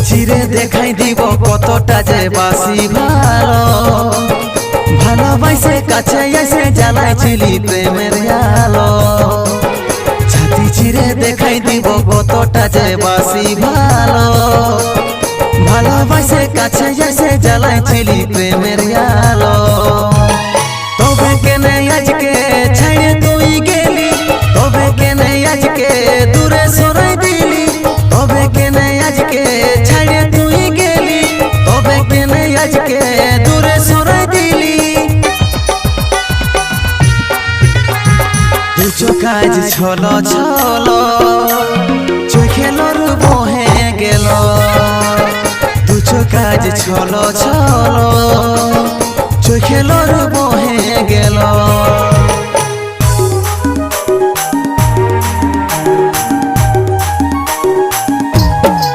চিরে দেখাই দিব কতটা যে বাসি ভালো ভালোবাসে কাছে এসে জ্বালাইছিলি প্রেমের আলো ছাতি চিরে দেখাই দিব কতটা যে বাসি ভালো ভালোবাসে কাছে এসে জ্বালাইছিলি প্রেমের আলো তবে কেনে আজকে ছাড়ে তুই গেলি তবে কেনে আজকে দূরে সরাই দিলি তবে কেনে আজকে ছাড়ে তুই গেলি তবে কেনে আজকে দূরে সরাই দিলি দুচো কাজ ছলো ছলো চোখেলর বহে গেল দুচো কাজ ছলো ছলো চোখেলর বহে গেল